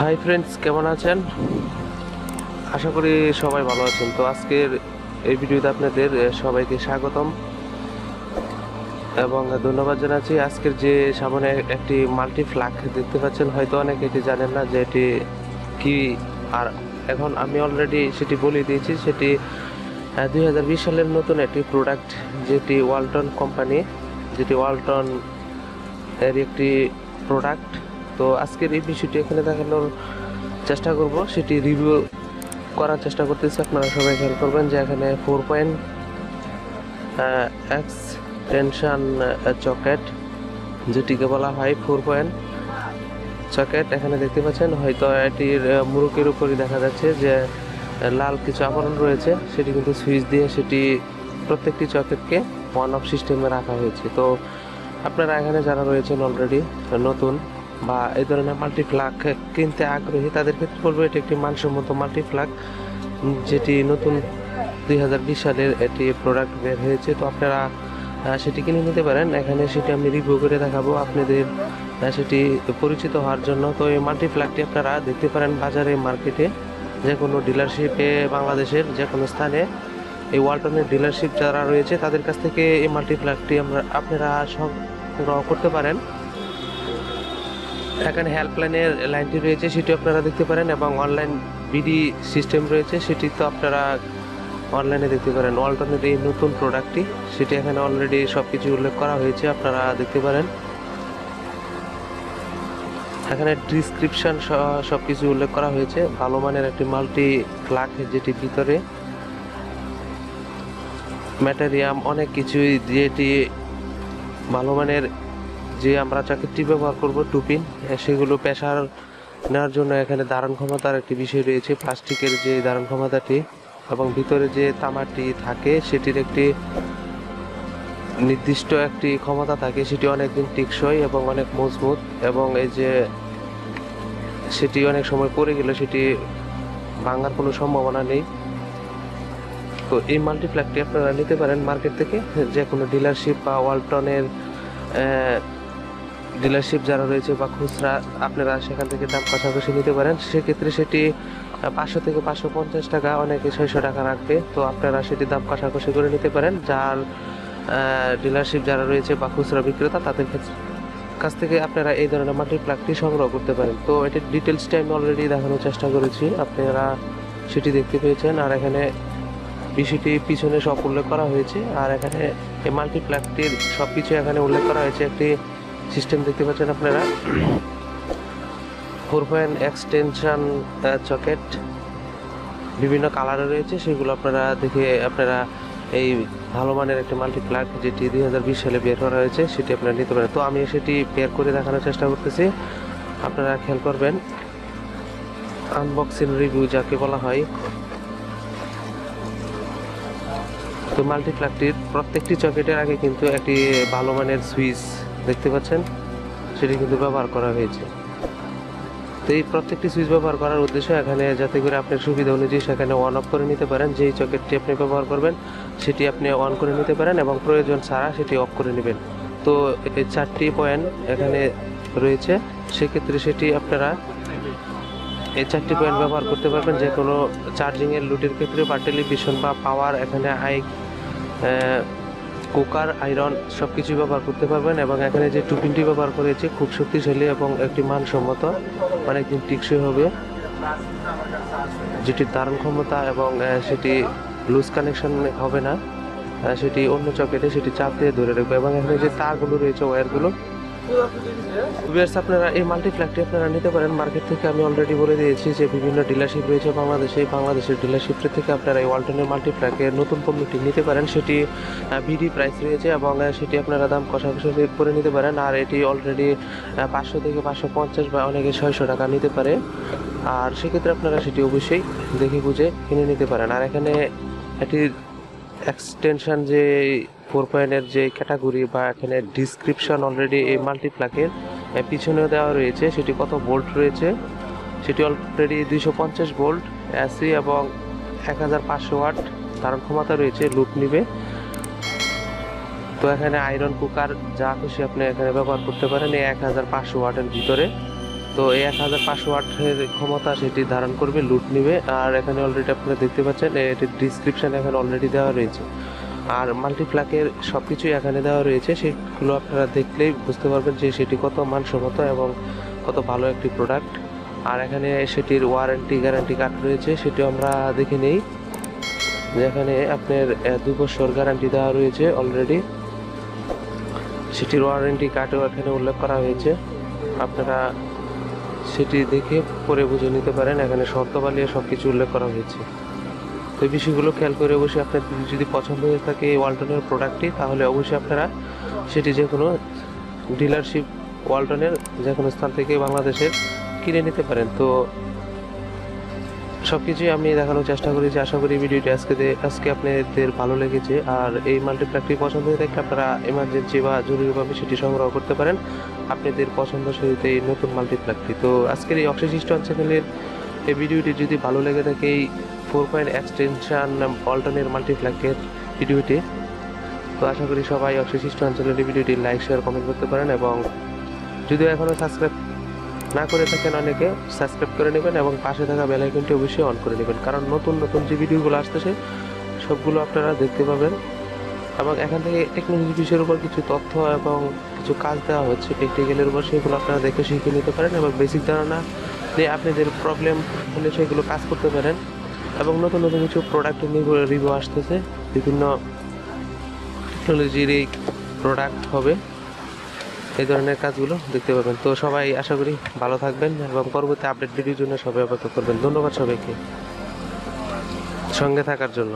Hi friends, কেমন আছেন? আশা করি সবাই ভালো আছেন। তো আজকের এই ভিডিওতে আপনাদের সবাইকে স্বাগতম এবং ধন্যবাদ জানাচ্ছি। আজকের যে সামনে একটি মাল্টি ফ্ল্যাগ দেখতে পাচ্ছেন, হয়তো অনেকে এটি জানেন না যে এটি কি। আর এখন আমি অলরেডি সেটি বলে দিয়েছি। সেটি 2020 সালের নতুন একটি প্রোডাক্ট, যেটি ওয়ালটন কোম্পানি, যেটি ওয়ালটন এর একটি প্রোডাক্ট। তো আজকের এই বিষয়টি এখানে দেখানোর চেষ্টা করব, সেটি রিভিউ করার চেষ্টা করতেছি। আপনারা সবাই খেয়াল করবেন যে এখানে 4 পয়েন্ট এক্সটেনশন সকেট, যেটিকে বলা হয় 4 পয়েন্ট সকেট, এখানে দেখতে পাচ্ছেন। হয়তো এটির মুরুকের উপরই দেখা যাচ্ছে যে লাল কিছু আবরণ রয়েছে, সেটি কিন্তু সুইচ দিয়ে সেটি প্রত্যেকটি সকেটকে অন অফ সিস্টেমে রাখা হয়েছে। তো আপনারা এখানে যারা রয়েছেন অলরেডি নতুন বা এই ধরনের মাল্টি ফ্ল্যাগ কিনতে আগ্রহী, তাদের ক্ষেত্রে বলবো এটি একটি মানসম্মত মাল্টি ফ্ল্যাগ, যেটি নতুন 2020 সালের এটি প্রোডাক্ট বের হয়েছে। তো আপনারা সেটি কিনে নিতে পারেন। এখানে সেটি আমি রিভিউ করে দেখাবো আপনাদের সেটি পরিচিত হওয়ার জন্য। তো এই মাল্টি ফ্ল্যাগটি আপনারা দেখতে পারেন বাজারে, মার্কেটে, যে কোনো ডিলারশিপে, বাংলাদেশের যে কোনো স্থানে এই ওয়ালটনের ডিলারশিপ যারা রয়েছে তাদের কাছ থেকে এই মাল্টি ফ্ল্যাগটি আপনারা সংগ্রহ করতে পারেন। এখানে হেল্পলাইনের লাইনটি রয়েছে, সেটি আপনারা দেখতে পারেন, এবং অনলাইন বিডি সিস্টেম রয়েছে, সেটি তো আপনারা অনলাইনে দেখতে পারেন। ওয়ালটনের এই নতুন প্রোডাক্টটি, সেটি এখানে অলরেডি সব কিছু উল্লেখ করা হয়েছে, আপনারা দেখতে পারেন। এখানে ডিসক্রিপশন সব কিছু উল্লেখ করা হয়েছে। ভালো মানের একটি মাল্টি ফ্ল্যাগ, যেটি ভিতরে ম্যাটেরিয়াম অনেক কিছুই, যেটি ভালো মানের যে আমরা চাকরিটি ব্যবহার করব টুপিন, সেগুলো প্রেসার নেওয়ার জন্য এখানে ধারণ ক্ষমতার একটি বিষয় রয়েছে, প্লাস্টিকের যে ধারণ ক্ষমতাটি, এবং ভিতরে যে তামাটি থাকে সেটির একটি নির্দিষ্ট একটি ক্ষমতা থাকে, সেটি অনেকদিন টিকসই এবং অনেক মজবুত, এবং এই যে সেটি অনেক সময় পড়ে গেলে সেটি ভাঙার কোনো সম্ভাবনা নেই। তো এই মাল্টি ফ্ল্যাগটি আপনারা নিতে পারেন মার্কেট থেকে, যে কোনো ডিলারশিপ বা ওয়ালটনের ডিলারশিপ যারা রয়েছে বা খুচরা, আপনারা সেখান থেকে দাম কষাকষি নিতে পারেন। সেক্ষেত্রে সেটি 500 থেকে 550 টাকা, অনেকে 600 টাকা রাখবে। তো আপনারা সেটি দাম কষাকষি করে নিতে পারেন। যার ডিলারশিপ যারা রয়েছে বা খুচরা বিক্রেতা, তাদের কাছ থেকে আপনারা এই ধরনের মাল্টি ফ্ল্যাগটি সংগ্রহ করতে পারেন। তো এটির ডিটেলসটা আমি অলরেডি দেখানোর চেষ্টা করেছি, আপনারা সেটি দেখতে পেয়েছেন। আর এখানে বিষয়টি পিছনে সব উল্লেখ করা হয়েছে। আর এখানে এই মাল্টি ফ্ল্যাগটির সব কিছু এখানে উল্লেখ করা হয়েছে। একটি সিস্টেম দেখতে পাচ্ছেন আপনারা, 4 পয়েন্ট এক্সটেনশন সকেট, বিভিন্ন কালারে রয়েছে, সেগুলো আপনারা দেখে আপনারা এই ভালো মানের একটি মাল্টি ফ্ল্যাগ, যেটি 2020 সালে বের করা হয়েছে, সেটি আপনারা নিতে পারেন। তো আমি সেটি বের করে দেখানোর চেষ্টা করতেছি, আপনারা খেয়াল করবেন। আনবক্সিং রিভিউ যাকে বলা হয়। তো মাল্টি ফ্ল্যাগটির প্রত্যেকটি সকেটের আগে কিন্তু একটি ভালো মানের সুইচ দেখতে পাচ্ছেন, সেটি কিন্তু ব্যবহার করা হয়েছে। তো এই প্রত্যেকটি সুইচ ব্যবহার করার উদ্দেশ্য এখানে, যাতে করে আপনার সুবিধা অনুযায়ী সেখানে অন অফ করে নিতে পারেন। যেই সকেটটি আপনি ব্যবহার করবেন সেটি আপনি অন করে নিতে পারেন, এবং প্রয়োজন ছাড়া সেটি অফ করে নেবেন। তো এই 4টি পয়েন্ট এখানে রয়েছে, সেক্ষেত্রে সেটি আপনারা এই 4টি পয়েন্ট ব্যবহার করতে পারবেন যে কোনো চার্জিংয়ের লুটের ক্ষেত্রে, বা টেলিভিশন বা পাওয়ার, এখানে কুকার, আয়রন সব কিছু ব্যবহার করতে পারবেন। এবং এখানে যে টুপিনটি ব্যবহার করেছে খুব শক্তিশালী এবং একটি মানসম্মত, অনেকদিন টিকসই হবে, যেটির ধারণ ক্ষমতা, এবং সেটি লুজ কানেকশন হবে না, সেটি অন্য সকেটে সেটি চাপ দিয়ে ধরে রাখবে। এবং এখানে যে তারগুলো রয়েছে, ওয়্যারগুলো, আপনারা এই মাল্টি ফ্ল্যাগটি আপনারা নিতে পারেন মার্কেট থেকে। আমি অলরেডি বলে দিয়েছি যে বিভিন্ন ডিলারশিপ রয়েছে বাংলাদেশের ডিলারশিপের থেকে আপনারা এই ওয়ালটনের মাল্টি ফ্ল্যাগের নতুন পণ্যটি নিতে পারেন। সেটি বিডি প্রাইস রয়েছে, এবং সেটি আপনারা দাম কষাকষি করে নিতে পারেন। আর এটি অলরেডি 500 থেকে 550 বা অনেকে 600 টাকা নিতে পারে। আর সেক্ষেত্রে আপনারা সেটি অবশ্যই দেখে বুঝে কিনে নিতে পারেন। আর এখানে এটির এক্সটেনশন যে 4 পয়েন্টের যে ক্যাটাগরি, বা এখানে ডিসক্রিপশন অলরেডি এই মাল্টি ফ্ল্যাগের পিছনেও দেওয়া রয়েছে, সেটি কত ভোল্ট রয়েছে। সেটি অলরেডি 250 ভোল্ট এসি এবং 1500 ওয়াট ধারণ ক্ষমতা রয়েছে, লুপ নিবে। তো এখানে আয়রন, কুকার যা খুশি আপনি এখানে ব্যবহার করতে পারেন এই 1500 ওয়াটের ভিতরে। তো এই 1500 ওয়াটের ক্ষমতা সেটি ধারণ করবে, লুট নিবে। আর এখানে অলরেডি আপনারা দেখতে পাচ্ছেন এটির ডিসক্রিপশান এখানে অলরেডি দেওয়া রয়েছে। আর মাল্টিপ্লাকের সব কিছুই এখানে দেওয়া রয়েছে, সেগুলো আপনারা দেখলেই বুঝতে পারবেন যে সেটি কত মানসম্মত এবং কত ভালো একটি প্রোডাক্ট। আর এখানে সেটির ওয়ারেন্টি গ্যারান্টি কার্ড রয়েছে, সেটিও আমরা দেখে নেই। যেখানে আপনার 2 বছর গ্যারান্টি দেওয়া রয়েছে অলরেডি, সেটির ওয়ারেন্টি কার্ডও এখানে উল্লেখ করা হয়েছে। আপনারা সেটি দেখে পরে বুঝে নিতে পারেন, এখানে শর্তাবলী সব কিছু উল্লেখ করা হয়েছে। তো এই বিষয়গুলো খেয়াল করে অবশ্যই আপনার যদি পছন্দ হয়ে থাকে এই ওয়ালটনের প্রোডাক্টটি, তাহলে অবশ্যই আপনারা সেটি যে কোনো ডিলারশিপ ওয়ালটনের যে কোনো স্থান থেকে বাংলাদেশের কিনে নিতে পারেন। তো সব কিছুই আমি দেখানোর চেষ্টা করেছি। আশা করি ভিডিওটি আজকে আপনাদের ভালো লেগেছে। আর এই মাল্টিপ্লাকটি পছন্দ হয়ে থাকলে আপনারা এমার্জেন্সি বা জরুরিভাবে সেটি সংগ্রহ করতে পারেন আপনাদের পছন্দ সহিত এই নতুন মাল্টিপ্লাকটি। তো আজকের এই অক্সিস্টন চ্যানেলের এই ভিডিওটি যদি ভালো লেগে থাকে, এই 4 পয়েন্ট এক্সটেনশন ওয়ালটনের মাল্টিপ্লাকের ভিডিওটি, তো আশা করি সবাই অক্সিস্টন চ্যানেলের ভিডিওটি লাইক শেয়ার কমেন্ট করতে পারেন। এবং যদিও এখনও সাবস্ক্রাইব না করে থাকেন অনেকে, সাবস্ক্রাইব করে নেবেন এবং পাশে থাকা বেল আইকনটি অবশ্যই অন করে নেবেন, কারণ নতুন নতুন যে ভিডিওগুলো আসতেছে সবগুলো আপনারা দেখতে পাবেন। এবং এখান থেকে টেকনোলজি বিষয়ের উপর কিছু তথ্য এবং কিছু কাজ দেওয়া হচ্ছে প্র্যাকটিক্যালের উপর, সেগুলো আপনারা দেখে শিখে নিতে পারেন এবং বেসিক ধারণা নিয়ে আপনাদের প্রবলেম হলে সেগুলো কাজ করতে পারেন। এবং নতুন নতুন কিছু প্রোডাক্ট নিয়ে রিভিউ আসতেছে, বিভিন্ন টেকনোলজির এই প্রোডাক্ট হবে, এই ধরনের কাজগুলো দেখতে পাবেন। তো সবাই আশা করি ভালো থাকবেন এবং পরবর্তী আপডেট ভিডিওর জন্য সবাই অপেক্ষা করবেন। ধন্যবাদ সবাইকে সঙ্গে থাকার জন্য।